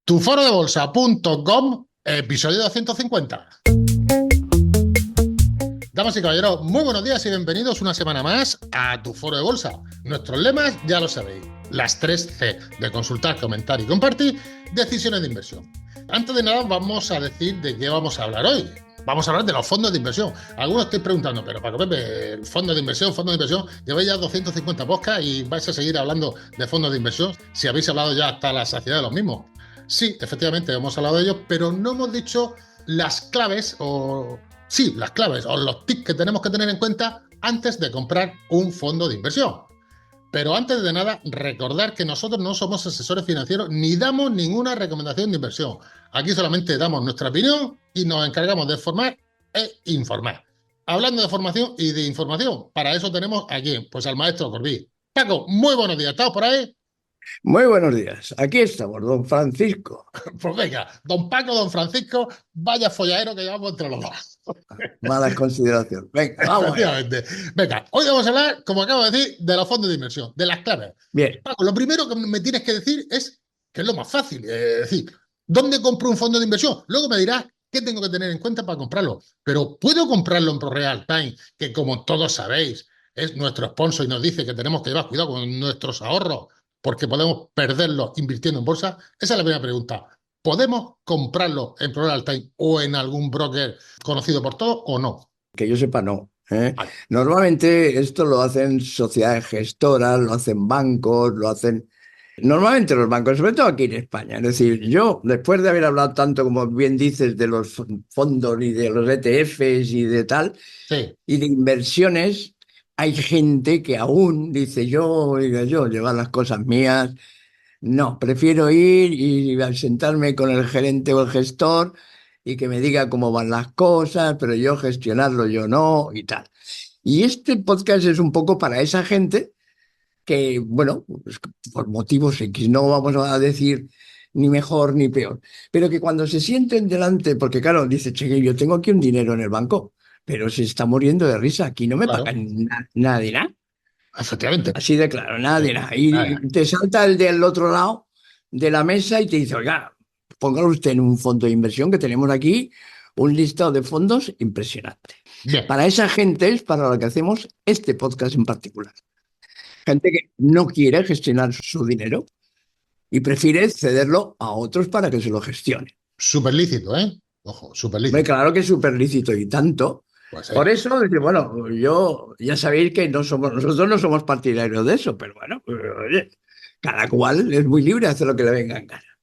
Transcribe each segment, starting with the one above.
Tuforodebolsa.com, episodio 250. Damas y caballeros, muy buenos días y bienvenidos una semana más a Tu Foro de Bolsa. Nuestros lemas ya lo sabéis, las 3C, de consultar, comentar y compartir, decisiones de inversión. Antes de nada vamos a decir de qué vamos a hablar hoy. Vamos a hablar de los fondos de inversión. Algunos estáis preguntando, pero Paco Pepe, el fondo de inversión, lleváis ya 250 podcasts y vais a seguir hablando de fondos de inversión si habéis hablado ya hasta la saciedad de los mismos. Sí, efectivamente hemos hablado de ellos, pero no hemos dicho las claves o los tips que tenemos que tener en cuenta antes de comprar un fondo de inversión. Pero antes de nada, recordar que nosotros no somos asesores financieros ni damos ninguna recomendación de inversión. Aquí solamente damos nuestra opinión y nos encargamos de formar e informar. Hablando de formación y de información, para eso tenemos aquí pues al maestro Corbí. Paco, muy buenos días, ¿estás por ahí? Muy buenos días, aquí estamos, don Francisco. Pues venga, don Paco, don Francisco, vaya folladero que llevamos entre los dos. Mala consideración. Venga, vamos. Efectivamente. Venga, hoy vamos a hablar, como acabo de decir, de los fondos de inversión, de las claves. Bien. Paco, lo primero que me tienes que decir es, que es lo más fácil, es decir, ¿dónde compro un fondo de inversión? Luego me dirás qué tengo que tener en cuenta para comprarlo. Pero ¿puedo comprarlo en ProReal Time, que como todos sabéis, es nuestro sponsor y nos dice que tenemos que llevar cuidado con nuestros ahorros porque podemos perderlos invirtiendo en bolsa? Esa es la primera pregunta. ¿Podemos comprarlo en ProReal Time o en algún broker conocido por todos o no? Que yo sepa, no. Normalmente esto lo hacen sociedades gestoras, lo hacen bancos, lo hacen... Normalmente los bancos, sobre todo aquí en España. Es decir, yo, después de haber hablado tanto, como bien dices, de los fondos y de los ETFs y de tal, Sí. y de inversiones, hay gente que aún dice, yo llevar las cosas mías. No, prefiero ir y sentarme con el gerente o el gestor y que me diga cómo van las cosas, pero yo gestionarlo yo no y tal. Y este podcast es un poco para esa gente que, bueno, pues, por motivos X, no vamos a decir ni mejor ni peor, pero que cuando se sienten delante, porque claro, dice, che, yo tengo aquí un dinero en el banco, pero se está muriendo de risa, aquí no me pagan nada de nada. Efectivamente. Así de claro, nada de nada. Y Nada. te salta el del otro lado de la mesa y te dice, oiga, póngalo usted en un fondo de inversión que tenemos aquí, un listado de fondos impresionante. Bien. Para esa gente es para lo que hacemos este podcast en particular. Gente que no quiere gestionar su dinero y prefiere cederlo a otros para que se lo gestione. Súper lícito, ¿eh? Ojo, súper lícito. Claro que es súper lícito y tanto. Pues, Por eso, bueno, yo ya sabéis que nosotros no somos partidarios de eso, pero bueno, oye, cada cual es muy libre de hacer lo que le venga en gana.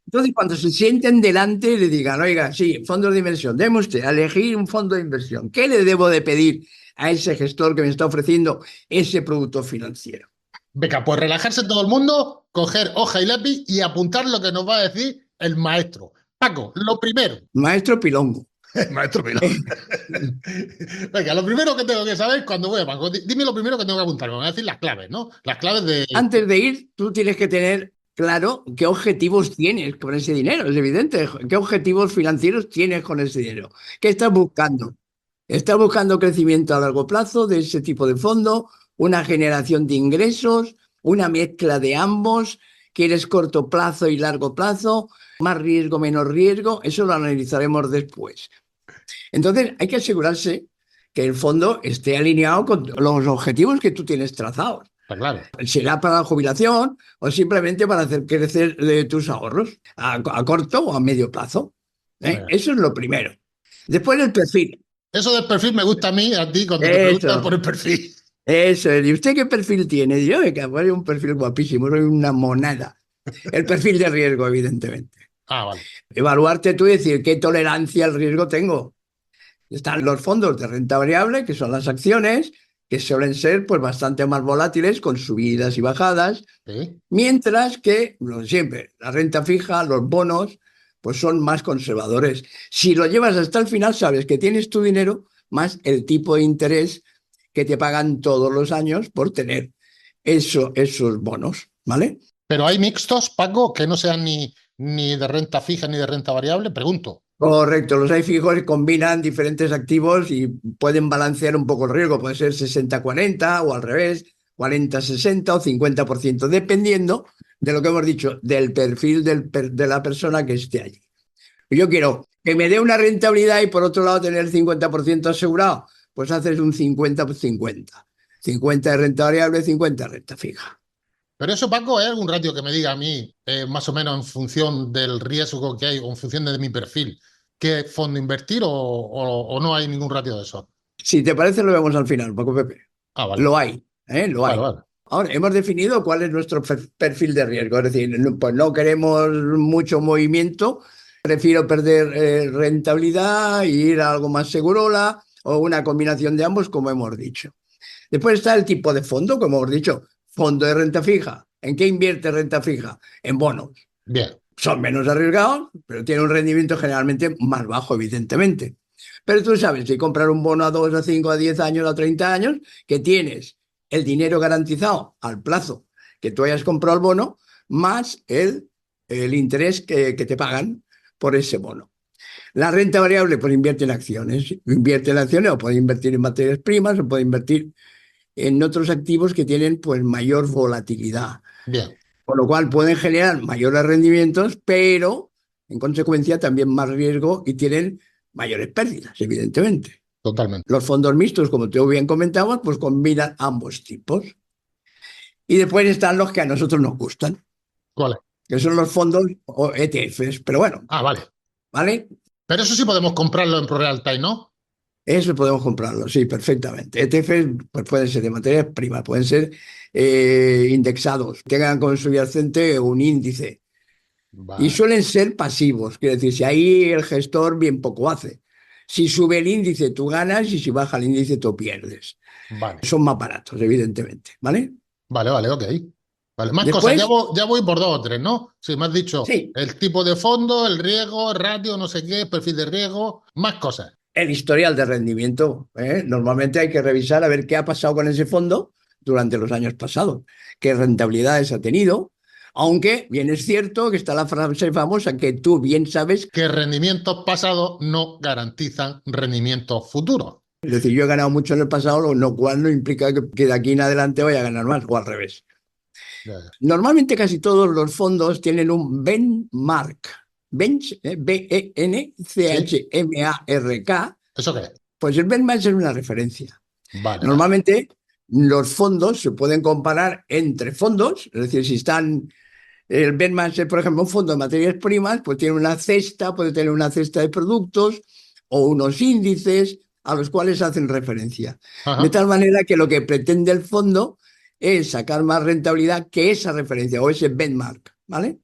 Entonces, cuando se sienten delante, le digan, oiga, sí, fondos de inversión, déme usted a elegir un fondo de inversión. ¿Qué le debo de pedir a ese gestor que me está ofreciendo ese producto financiero? Venga, pues relajarse todo el mundo, coger hoja y lápiz y apuntar lo que nos va a decir el maestro. Paco, lo primero. Maestro Pilongo. Maestro Pilongo. Venga, lo primero que tengo que saber cuando voy a banco, dime lo primero que tengo que apuntar. Me van a decir las claves, ¿no? Las claves de... Antes de ir, tú tienes que tener claro qué objetivos tienes con ese dinero, es evidente. ¿Qué objetivos financieros tienes con ese dinero? ¿Qué estás buscando? ¿Estás buscando crecimiento a largo plazo de ese tipo de fondo? ¿Una generación de ingresos? ¿Una mezcla de ambos? ¿Quieres corto plazo y largo plazo? ¿Más riesgo, menos riesgo? Eso lo analizaremos después. Entonces, hay que asegurarse que el fondo esté alineado con los objetivos que tú tienes trazados. Claro. ¿Será para la jubilación o simplemente para hacer crecer tus ahorros a corto o a medio plazo? Eso es lo primero. Después el perfil. Eso del perfil me gusta a mí, a ti, cuando te preguntan por el perfil. Eso es. ¿Y usted qué perfil tiene? Yo, que soy un perfil guapísimo, soy una monada. El perfil de riesgo, evidentemente. Vale. Evaluarte tú y decir qué tolerancia al riesgo tengo. Están los fondos de renta variable, que son las acciones, que suelen ser pues bastante más volátiles, con subidas y bajadas, ¿Sí? Mientras que, siempre, la renta fija, los bonos, pues son más conservadores. Si lo llevas hasta el final, sabes que tienes tu dinero más el tipo de interés que te pagan todos los años por tener esos bonos, ¿vale? Pero hay mixtos, Paco, que no sean ni de renta fija ni de renta variable, pregunto. Correcto, los hay fijos que combinan diferentes activos y pueden balancear un poco el riesgo, puede ser 60-40 o al revés, 40-60 o 50%, dependiendo de lo que hemos dicho, del perfil de la persona que esté allí. Yo quiero que me dé una rentabilidad y por otro lado tener el 50% asegurado. Pues haces un 50-50. 50 de renta variable, 50 de renta fija. Pero eso, Paco, ¿hay algún ratio que me diga a mí, más o menos en función del riesgo que hay o en función de mi perfil, qué fondo invertir o no hay ningún ratio de eso? Si te parece, lo vemos al final, Paco Pepe. Ah, vale, Lo hay, ¿eh? Lo vale, hay. vale. Ahora, hemos definido cuál es nuestro perfil de riesgo. Es decir, pues no queremos mucho movimiento. Prefiero perder rentabilidad e ir a algo más segurola o una combinación de ambos, como hemos dicho. Después está el tipo de fondo, como hemos dicho, fondo de renta fija. ¿En qué invierte renta fija? En bonos. Bien, Son menos arriesgados, pero tienen un rendimiento generalmente más bajo, evidentemente. Pero tú sabes, si compras un bono a 2, a 5, a 10 años, a 30 años, que tienes el dinero garantizado al plazo que tú hayas comprado el bono, más el interés que te pagan por ese bono. La renta variable, pues invierte en acciones. Invierte en acciones o puede invertir en materias primas o puede invertir en otros activos que tienen pues mayor volatilidad. bien, Con lo cual pueden generar mayores rendimientos, pero en consecuencia también más riesgo y tienen mayores pérdidas, evidentemente. totalmente. Los fondos mixtos, como tú bien comentabas, pues combinan ambos tipos. Y después están los que a nosotros nos gustan, ¿Cuál es? que son los fondos o ETFs. Pero bueno, Ah, vale. ¿vale? Pero eso sí podemos comprarlo en ProReal Time, ¿no? Eso podemos comprarlo, sí, perfectamente. ETFs pues pueden ser de materias primas, pueden ser indexados, tengan como subyacente un índice. Y Vale, suelen ser pasivos, quiere decir, si ahí el gestor bien poco hace. Si sube el índice, tú ganas y si baja el índice, tú pierdes. vale, Son más baratos, evidentemente, ¿vale? vale, vale, ok. Vale, más cosas, Después, ya voy por dos o tres, ¿no? Sí, me has dicho sí, el tipo de fondo, el riesgo, el ratio, no sé qué, perfil de riesgo, más cosas. el historial de rendimiento. Normalmente hay que revisar a ver qué ha pasado con ese fondo durante los años pasados, qué rentabilidades ha tenido, aunque bien es cierto que está la frase famosa que tú bien sabes. Que rendimientos pasados no garantizan rendimientos futuros. Es decir, yo he ganado mucho en el pasado, lo cual no implica que de aquí en adelante vaya a ganar más, o al revés. Ya, ya. Normalmente casi todos los fondos tienen un benchmark. Bench, ¿Sí? B-E-N-C-H-M-A-R-K. ¿Eso qué es? Pues el benchmark es una referencia. Vale, vale. Normalmente los fondos se pueden comparar entre fondos, es decir, si están, el benchmark es, por ejemplo, un fondo de materias primas, pues tiene una cesta, puede tener una cesta de productos o unos índices a los cuales hacen referencia. De Ajá. tal manera que lo que pretende el fondo es sacar más rentabilidad que esa referencia o ese benchmark, ¿vale?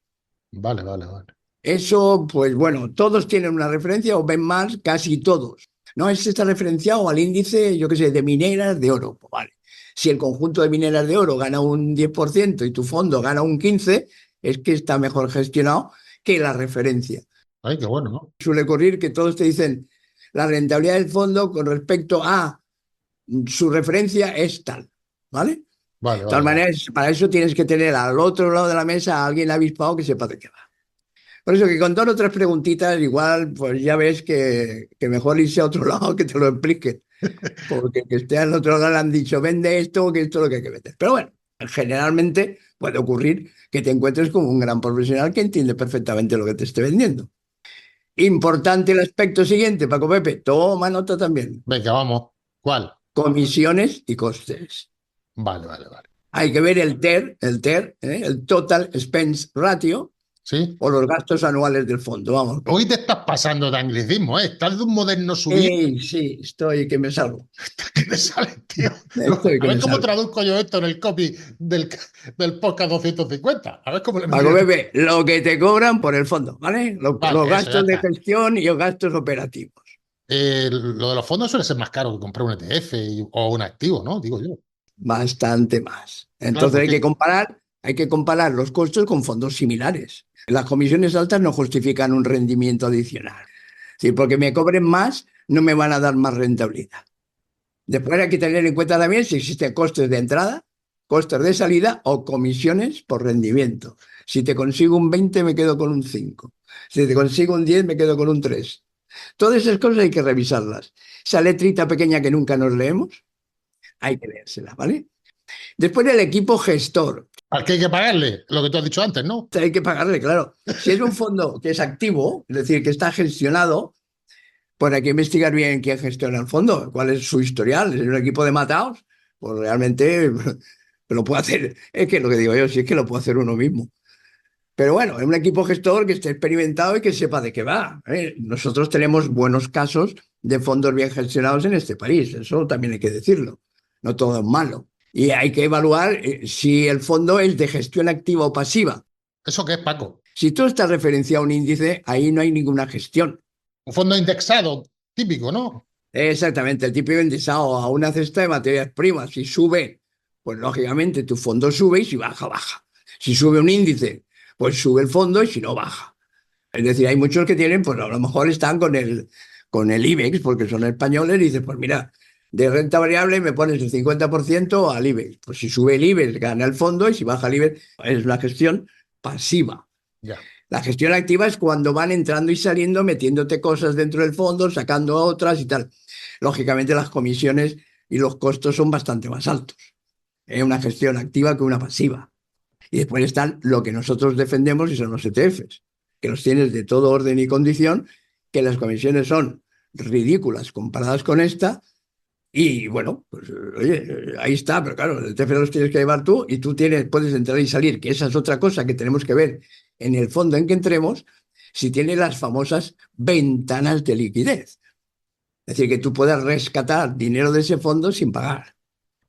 Vale, vale, vale. Eso, pues bueno, todos tienen una referencia o benchmark, casi todos. No es está referenciado al índice, yo qué sé, de mineras de oro. Pues vale. Si el conjunto de mineras de oro gana un 10% y tu fondo gana un 15%, es que está mejor gestionado que la referencia. Ay, qué bueno, ¿no? Suele ocurrir que todos te dicen la rentabilidad del fondo con respecto a su referencia es tal, ¿vale? De Vale, tal vale, vale. manera, para eso tienes que tener al otro lado de la mesa a alguien avispado que sepa de qué va. Por eso que con dos o tres preguntitas, igual, pues ya ves que mejor irse a otro lado que te lo expliquen. Porque que esté al otro lado le han dicho, vende esto, que esto es lo que hay que vender. Pero bueno, generalmente puede ocurrir que te encuentres con un gran profesional que entiende perfectamente lo que te esté vendiendo. Importante el aspecto siguiente, Paco Pepe, toma nota también. Venga, vamos. ¿Cuál? Comisiones y costes. Vale, vale, vale. Hay que ver el Total Expense Ratio, ¿Sí? o los gastos anuales del fondo. Vamos. Hoy te estás pasando de anglicismo, ¿eh? Estás de un moderno subir Sí, estoy que me salgo. que te sale, tío. Estoy A que ver me cómo salgo. traduzco yo esto en el copy del podcast 250. A ver cómo lo Paco envío. Pepe, lo que te cobran por el fondo, ¿vale? Los Vale, eso ya gastos de está. gestión y los gastos operativos. Lo de los fondos suele ser más caro que comprar un ETF o un activo, ¿no? Digo yo. Bastante más. Claro, Entonces porque hay que comparar los costos con fondos similares. Las comisiones altas no justifican un rendimiento adicional. Sí, porque me cobren más, no me van a dar más rentabilidad. Después hay que tener en cuenta también si existen costes de entrada, costes de salida o comisiones por rendimiento. Si te consigo un 20, me quedo con un 5. Si te consigo un 10, me quedo con un 3. Todas esas cosas hay que revisarlas. Esa letrita pequeña que nunca nos leemos, hay que leérsela, ¿vale? Después el equipo gestor. Al que hay que pagarle, lo que tú has dicho antes, ¿no? Hay que pagarle, claro. Si es un fondo que es activo, es decir, que está gestionado, pues hay que investigar bien quién gestiona el fondo, cuál es su historial. ¿Es un equipo de mataos? Pues realmente lo puede hacer. Es que lo que digo yo, sí es que lo puede hacer uno mismo. Pero bueno, es un equipo gestor que esté experimentado y que sepa de qué va. ¿Eh? Nosotros tenemos buenos casos de fondos bien gestionados en este país, eso también hay que decirlo. No todo es malo. Y hay que evaluar si el fondo es de gestión activa o pasiva. ¿Eso qué es, Paco? Si tú estás referenciado a un índice, ahí no hay ninguna gestión. Un fondo indexado típico, ¿no? Exactamente, el típico indexado a una cesta de materias primas. Si sube, pues lógicamente tu fondo sube y si baja, baja. Si sube un índice, pues sube el fondo y si no, baja. Es decir, hay muchos que tienen, pues a lo mejor están con el IBEX, porque son españoles, y dicen, pues mira, de renta variable me pones el 50% al IBEX. Pues si sube el IBEX, gana el fondo, y si baja el IBEX, es una gestión pasiva. Ya. La gestión activa es cuando van entrando y saliendo, metiéndote cosas dentro del fondo, sacando otras y tal. Lógicamente las comisiones y los costos son bastante más altos. Es una gestión activa que una pasiva. Y después están lo que nosotros defendemos y son los ETFs, que los tienes de todo orden y condición, que las comisiones son ridículas comparadas con esta. Y bueno, pues oye, ahí está, pero claro, el ETF los tienes que llevar tú y tú puedes entrar y salir, que esa es otra cosa que tenemos que ver en el fondo en que entremos, si tiene las famosas ventanas de liquidez. Es decir, que tú puedas rescatar dinero de ese fondo sin pagar.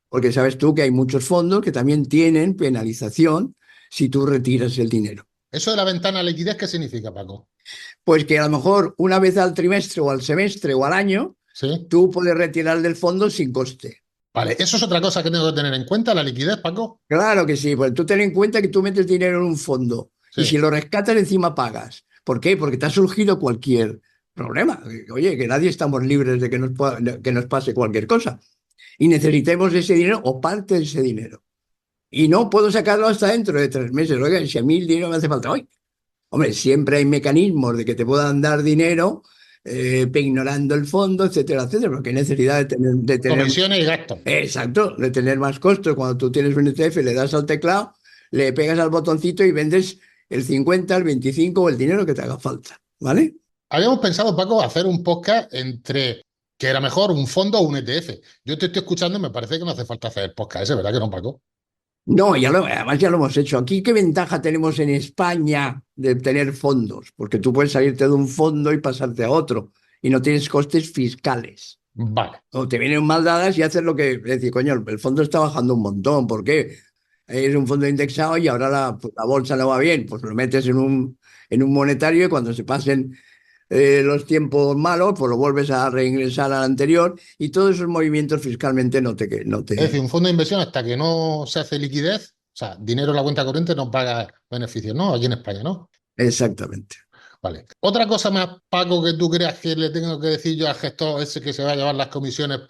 Porque sabes tú que hay muchos fondos que también tienen penalización si tú retiras el dinero. ¿Eso de la ventana de liquidez qué significa, Paco? Pues que a lo mejor una vez al trimestre o al semestre o al año, Sí. tú puedes retirar del fondo sin coste. Vale, eso es otra cosa que tengo que tener en cuenta, la liquidez, Paco. Claro que sí, pues tú ten en cuenta que tú metes dinero en un fondo y Sí. si lo rescatas encima pagas. ¿Por qué? Porque te ha surgido cualquier problema. Oye, que nadie estamos libres de que nos pase cualquier cosa. Y necesitemos ese dinero o parte de ese dinero. Y no puedo sacarlo hasta dentro de 3 meses. Oigan, si a mí el dinero me hace falta hoy. Hombre, siempre hay mecanismos de que te puedan dar dinero, ignorando el fondo, etcétera, etcétera, porque hay necesidad de tener. Comisiones y gastos. Exacto, de tener más costos. Cuando tú tienes un ETF, le das al teclado, le pegas al botoncito y vendes el 50, el 25 o el dinero que te haga falta, ¿vale? Habíamos pensado, Paco, hacer un podcast entre que era mejor un fondo o un ETF. Yo te estoy escuchando y me parece que no hace falta hacer podcast ese, ¿verdad que no, Paco? No, además ya lo hemos hecho. Aquí, ¿qué ventaja tenemos en España de tener fondos? Porque tú puedes salirte de un fondo y pasarte a otro y no tienes costes fiscales. Vale. O te vienen mal dadas y haces lo que decir, coño, el fondo está bajando un montón. ¿Por qué? Es un fondo indexado y ahora la bolsa no va bien. Pues lo metes en un monetario y cuando se pasen los tiempos malos, pues lo vuelves a reingresar al anterior y todos esos movimientos fiscalmente no te, no Es decir, te... un fondo de inversión hasta que no se hace liquidez, o sea, dinero en la cuenta corriente no paga beneficios, ¿no? Aquí en España, ¿no? Exactamente. Vale. Otra cosa más, Paco, que tú creas que le tengo que decir yo al gestor ese que se va a llevar las comisiones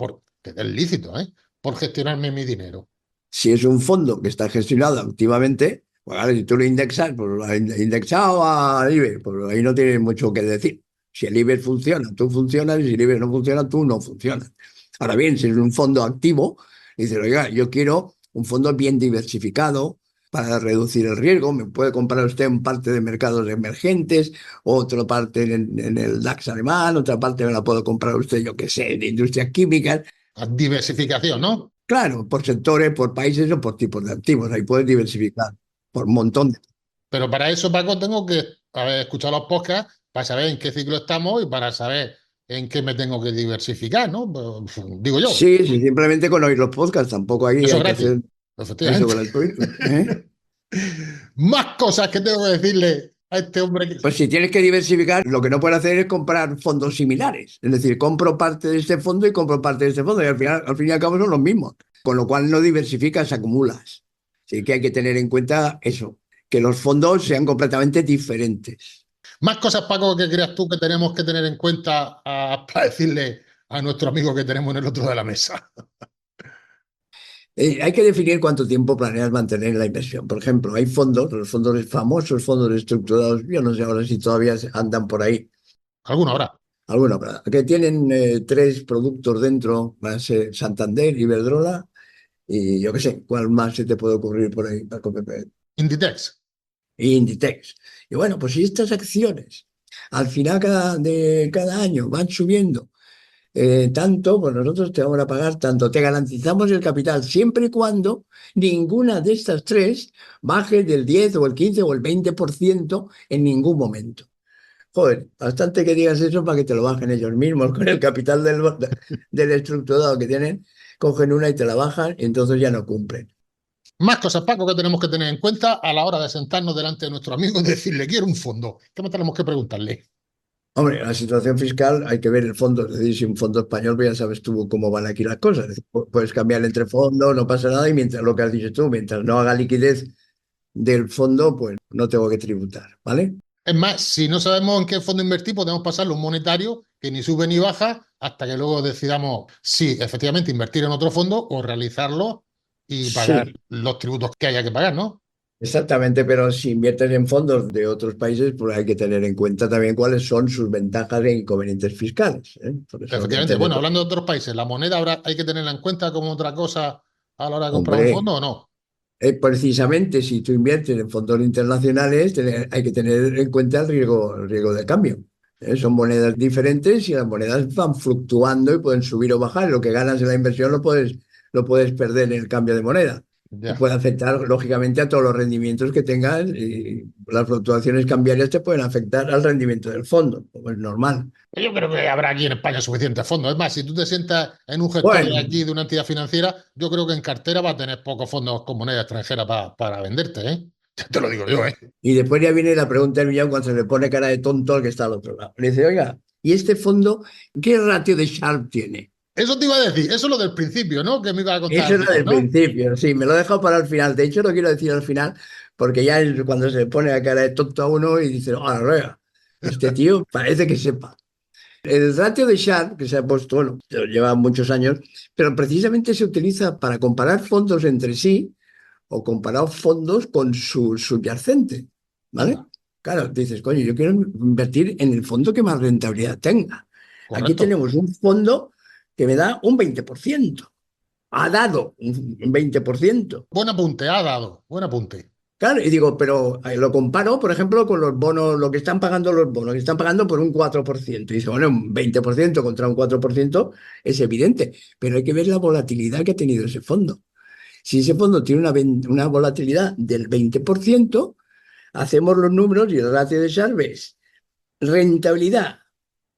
que es lícito, ¿eh? Por gestionarme mi dinero. Si es un fondo que está gestionado activamente, pues ahora si tú lo indexas, pues lo has indexado al IBEX, pues ahí no tienes mucho que decir. Si el IBEX funciona, tú funcionas, y si el IBEX no funciona, tú no funcionas. Ahora bien, si es un fondo activo, dices, oiga, yo quiero un fondo bien diversificado para reducir el riesgo. Me puede comprar usted en parte de mercados emergentes, otra parte en el DAX alemán, otra parte me la puede comprar usted, yo qué sé, de industrias químicas. Diversificación, ¿no? Claro, por sectores, por países o por tipos de activos. Ahí puedes diversificar por un montón de... Pero para eso, Paco, tengo que haber escuchado los podcasts para saber en qué ciclo estamos y para saber en qué me tengo que diversificar, ¿no? Pues, digo yo. Sí, sí, simplemente con oír los podcasts. Tampoco ahí Eso es hay que gratis, hacer eso efectivamente. gratuito. ¿Eh? Más cosas que tengo que decirle a este hombre que... Pues si tienes que diversificar, lo que no puedes hacer es comprar fondos similares. Es decir, compro parte de este fondo y compro parte de este fondo y al fin y al cabo son los mismos. Con lo cual no diversificas, acumulas. Así que hay que tener en cuenta eso, que los fondos sean completamente diferentes. Más cosas, Paco, que creas tú que tenemos que tener en cuenta para decirle a nuestro amigo que tenemos en el otro de la mesa. Hay que definir cuánto tiempo planeas mantener la inversión. Por ejemplo, hay fondos, los fondos famosos, fondos estructurados, yo no sé ahora si todavía andan por ahí, ¿Alguna hora? alguna, que tienen 3 productos dentro, Santander, Iberdrola Y yo qué sé, ¿cuál más se te puede ocurrir por ahí, Paco Pepe? Inditex. Inditex. Y bueno, pues si estas acciones al final de cada año van subiendo tanto, pues nosotros te vamos a pagar tanto, te garantizamos el capital siempre y cuando ninguna de estas tres baje del 10 o el 15 o el 20% en ningún momento. Joder, bastante que digas eso para que te lo bajen ellos mismos con el capital del estructurado que tienen, cogen una y te la bajan y entonces ya no cumplen. Más cosas, Paco, que tenemos que tener en cuenta a la hora de sentarnos delante de nuestro amigo y decirle, quiero un fondo. ¿Qué más tenemos que preguntarle? Hombre, la situación fiscal hay que ver el fondo, es decir, si un fondo español, pues ya sabes tú cómo van aquí las cosas. Es decir, puedes cambiar entre fondos, no pasa nada, y mientras lo que has dicho tú, mientras no haga liquidez del fondo, pues no tengo que tributar, ¿vale? Es más, si no sabemos en qué fondo invertir, podemos pasarlo a un monetario que ni sube ni baja hasta que luego decidamos si efectivamente invertir en otro fondo o realizarlo y pagar Sí, los tributos que haya que pagar, ¿no? exactamente, pero si inviertes en fondos de otros países, pues hay que tener en cuenta también cuáles son sus ventajas e inconvenientes fiscales, ¿eh? Por eso Efectivamente, entre bueno, hablando de otros países, ¿la moneda hay que tenerla en cuenta como otra cosa a la hora de comprar un hombre, fondo o no? precisamente si tú inviertes en fondos internacionales, hay que tener en cuenta el riesgo de cambio. Son monedas diferentes y las monedas van fluctuando y pueden subir o bajar. Lo que ganas en la inversión lo puedes perder en el cambio de moneda. Y Ya. puede afectar, lógicamente, a todos los rendimientos que tengas. Y las fluctuaciones cambiarias te pueden afectar al rendimiento del fondo, como es normal. Yo creo que habrá aquí en España suficientes fondos. Es más, si tú te sientas en un gestor de Bueno, aquí, de una entidad financiera, yo creo que en cartera va a tener pocos fondos con moneda extranjera para venderte, ¿eh? Ya te lo digo yo, ¿eh? y después ya viene la pregunta del millón cuando se le pone cara de tonto al que está al otro lado. Le dice, oiga, ¿y este fondo qué ratio de Sharpe tiene? Eso te iba a decir, eso es lo del principio, ¿no? Que me iba a contar Eso al era final, del ¿no? principio, sí, me lo he dejado para el final. De hecho, lo quiero decir al final, porque ya es cuando se le pone la cara de tonto a uno y dice, ah, ruega, este tío parece que sepa. El ratio de Sharpe, que se ha puesto, bueno, lleva muchos años, pero precisamente se utiliza para comparar fondos entre sí o comparar fondos con su subyacente, ¿vale? Anda, Claro, dices, coño, yo quiero invertir en el fondo que más rentabilidad tenga. Aquí correcto. tenemos un fondo que me da un 20%. Ha dado un 20%. Buen apunte, ha dado, buen apunte. Claro, y digo, pero lo comparo, por ejemplo, con los bonos, lo que están pagando los bonos, que están pagando por un 4%. Y dice, bueno, un 20% contra un 4% es evidente, pero hay que ver la volatilidad que ha tenido ese fondo. Si ese fondo tiene una volatilidad del 20%, hacemos los números y el ratio de Sharpe es rentabilidad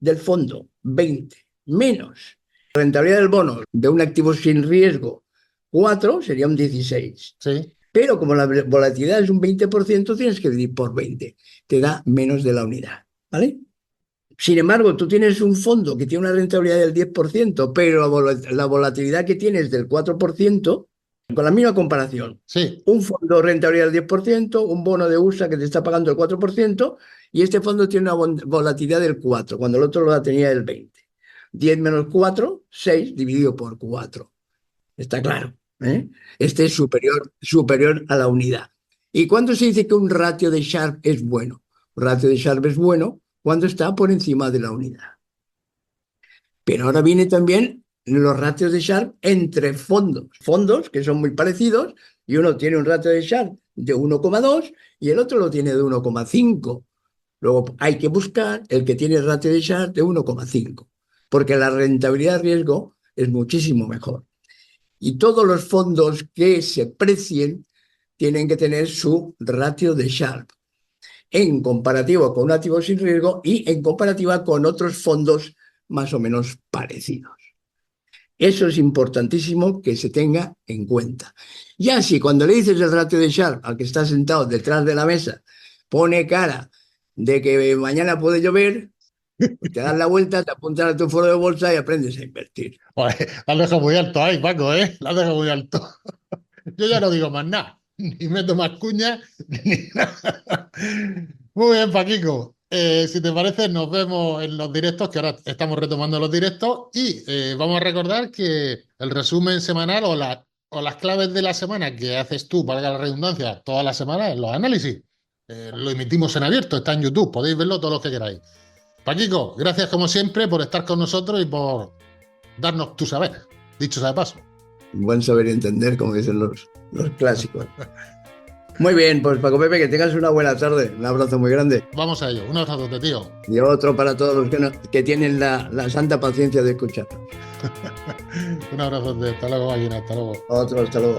del fondo 20 menos rentabilidad del bono de un activo sin riesgo 4 sería un 16. Sí, Pero como la volatilidad es un 20%, tienes que dividir por 20. Te da menos de la unidad. ¿Vale? Sin embargo, tú tienes un fondo que tiene una rentabilidad del 10%, pero la volatilidad que tienes del 4%, con la misma comparación. sí, Un fondo rentabilidad del 10%, un bono de USA que te está pagando el 4%, y este fondo tiene una volatilidad del 4%, cuando el otro la tenía del 20%. 10 menos 4, 6 dividido por 4. Está claro, ¿eh? Este es superior a la unidad. ¿Y cuándo se dice que un ratio de Sharpe es bueno? Un ratio de Sharpe es bueno cuando está por encima de la unidad. Pero ahora viene también los ratios de Sharpe entre fondos. Fondos que son muy parecidos y uno tiene un ratio de Sharpe de 1,2 y el otro lo tiene de 1,5. Luego hay que buscar el que tiene el ratio de Sharpe de 1,5 porque la rentabilidad de riesgo es muchísimo mejor. Y todos los fondos que se precien tienen que tener su ratio de Sharpe en comparativo con un activo sin riesgo y en comparativa con otros fondos más o menos parecidos. Eso es importantísimo que se tenga en cuenta. Ya si cuando le dices el ratio de Sharpe al que está sentado detrás de la mesa pone cara de que mañana puede llover, pues te das la vuelta, te apuntas a tu foro de bolsa y aprendes a invertir. joder, la has dejado muy alto ahí, Paco, ¿eh? La has dejado muy alto. Yo ya no digo más nada, ni meto más cuñas, ni nada. Muy bien, Paquico. Si te parece, nos vemos en los directos, que ahora estamos retomando los directos, y vamos a recordar que el resumen semanal o las claves de la semana que haces tú, valga la redundancia, todas las semanas en los análisis. Lo emitimos en abierto, está en YouTube, podéis verlo todos los que queráis. Paquico, gracias como siempre por estar con nosotros y por darnos tu saber, dicho sea de paso. buen saber y entender, como dicen los clásicos. Muy bien, pues Paco Pepe, que tengas una buena tarde. Un abrazo muy grande. Vamos a ello. Un abrazo, tío. Y otro para todos los que tienen la santa paciencia de escuchar. Un abrazo. Hasta luego, Máquina. Hasta luego. Otro, hasta luego.